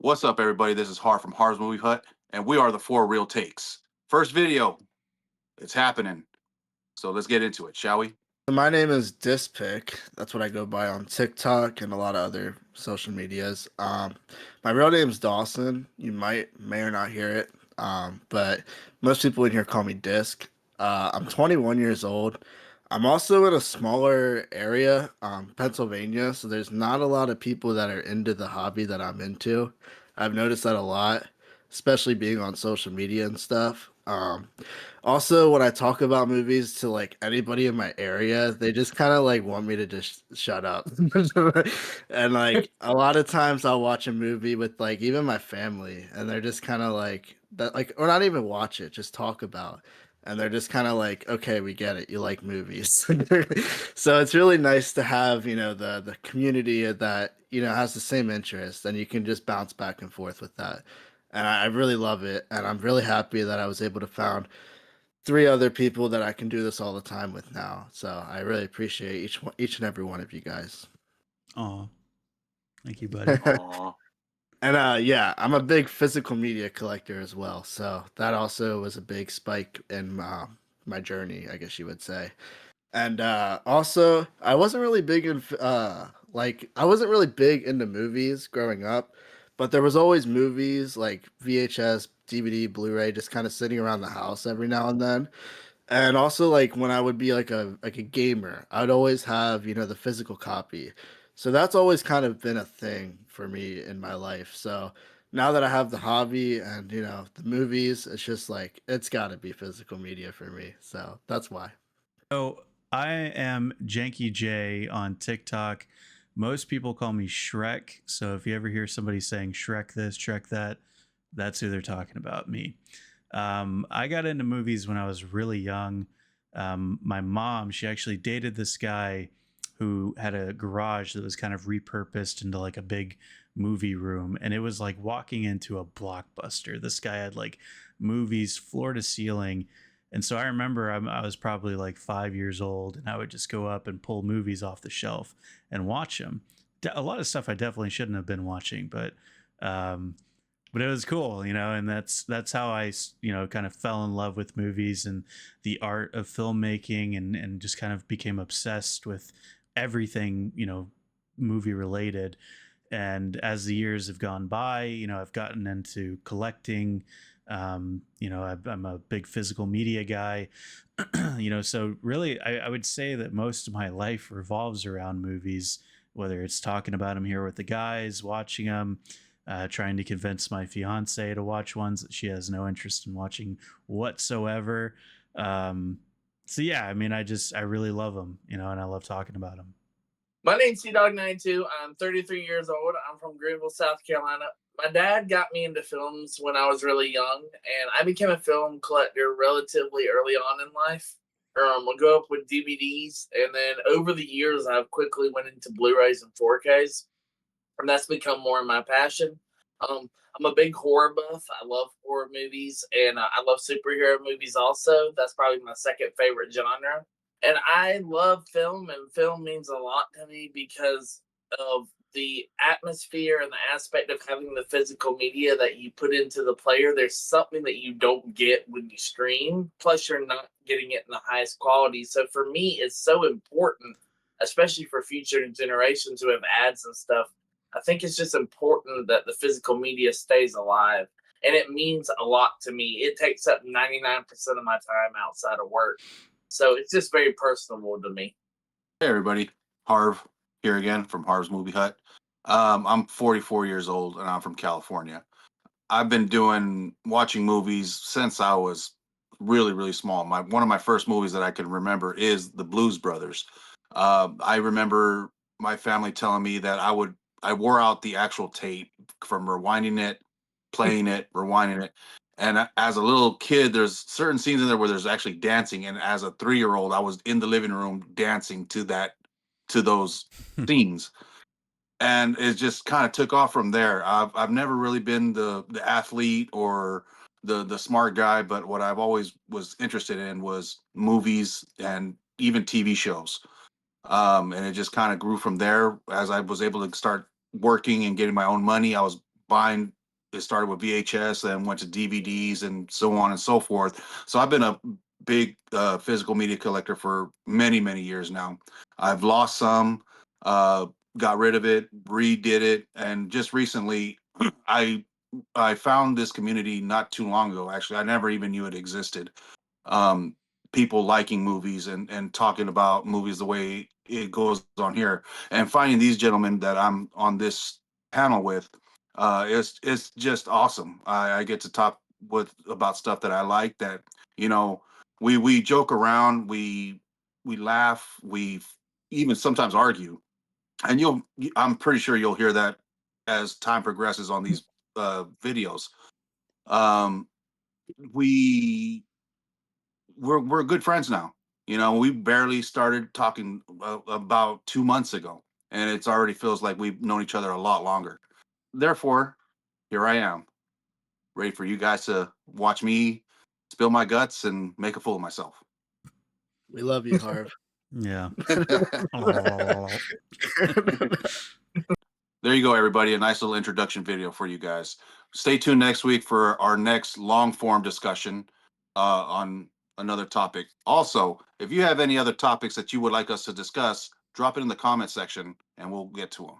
What's up, everybody? This is Har from Har's Movie Hut, and we are the 4ReelTakes. First video, it's happening. So let's get into it, shall we? My name is Dispic. That's what I go by on TikTok and a lot of other social medias. My real name is Dawson. You may or not hear it, but most people in here call me Disc. I'm 21 years old. I'm also in a smaller area, Pennsylvania, so there's not a lot of people that are into the hobby that I'm into. I've noticed that a lot, especially being on social media and stuff. Also, when I talk about movies to like anybody in my area, they just kind of like want me to just shut up. And like a lot of times I'll watch a movie with like even my family and they're just kind of like that like or not even watch it, just talk about. And they're just kind of like, okay, we get it. You like movies. So it's really nice to have, the community that, has the same interest and you can just bounce back and forth with that. And I really love it. And I'm really happy that I was able to found three other people that I can do this all the time with now. So I really appreciate each and every one of you guys. Oh, thank you, buddy. And Aw. yeah, I'm a big physical media collector as well. So that also was a big spike in my journey, I guess you would say. And also, I wasn't really big in I wasn't really big into movies growing up, but there was always movies like VHS, DVD, Blu-ray just kind of sitting around the house every now and then. And also like when I would be like a gamer, I'd always have, the physical copy. So that's always kind of been a thing for me in my life. So now that I have the hobby and, the movies, it's just like it's got to be physical media for me. So that's why. So I am Janky J on TikTok. Most people call me Shrek. So if you ever hear somebody saying Shrek this, Shrek that, that's who they're talking about, me. I got into movies when I was really young. My mom, she actually dated this guy who had a garage that was kind of repurposed into like a big movie room. And it was like walking into a blockbuster. This guy had like movies floor to ceiling. And so I remember I was probably like 5 years old, and I would just go up and pull movies off the shelf and watch them. A lot of stuff I definitely shouldn't have been watching, um, but it was cool, and that's how I, kind of fell in love with movies and the art of filmmaking, and just kind of became obsessed with everything, movie related. And as the years have gone by, I've gotten into collecting. I'm a big physical media guy. So really, I would say that most of my life revolves around movies, whether it's talking about them here with the guys, watching them, trying to convince my fiance to watch ones that she has no interest in watching whatsoever. So yeah, I mean, I really love them, and I love talking about them. My name's CDog92. I'm 33 years old. I'm from Greenville, South Carolina. My dad got me into films when I was really young, and I became a film collector relatively early on in life. I grew up with DVDs, and then over the years, I've quickly went into Blu-rays and 4Ks, and that's become more of my passion. I'm a big horror buff. I love horror movies, and I love superhero movies also. That's probably my second favorite genre. And I love film, and film means a lot to me because of the atmosphere and the aspect of having the physical media that you put into the player. There's something that you don't get when you stream, plus, you're not getting it in the highest quality. So, for me, it's so important, especially for future generations who have ads and stuff. I think it's just important that the physical media stays alive. And it means a lot to me. It takes up 99% of my time outside of work. So it's just very personable to me. Hey, everybody. Harv here again from Harv's Movie Hut. I'm 44 years old, and I'm from California. I've been watching movies since I was really, really small. One of my first movies that I can remember is The Blues Brothers. I remember my family telling me that I wore out the actual tape from rewinding it, playing it, rewinding it. And as a little kid, there's certain scenes in there where there's actually dancing. And as a 3-year old, I was in the living room dancing to those scenes, and it just kind of took off from there. I've never really been the athlete or the smart guy, but what I've always was interested in was movies and even TV shows. And it just kind of grew from there as I was able to start working and getting my own money. I was buying. It started with VHS, then went to DVDs, and so on and so forth. So I've been a big physical media collector for many, many years now. I've lost some, uh, got rid of it, redid it, and just recently, I I found this community not too long ago. Actually, I never even knew it existed. Um, People liking movies and talking about movies the way it goes on here, and finding these gentlemen that I'm on this panel with, it's just awesome. I get to talk with about stuff that I like. That you know, we joke around, we laugh, we even sometimes argue, and I'm pretty sure you'll hear that as time progresses on these videos. Um, we we're good friends now. We barely started talking about 2 months ago, and it's already feels like we've known each other a lot longer. Therefore, here I am, ready for you guys to watch me spill my guts and make a fool of myself. We love you, Harv. Yeah. There you go, everybody. A nice little introduction video for you guys. Stay tuned next week for our next long form discussion on another topic. Also, if you have any other topics that you would like us to discuss, drop it in the comment section and we'll get to them.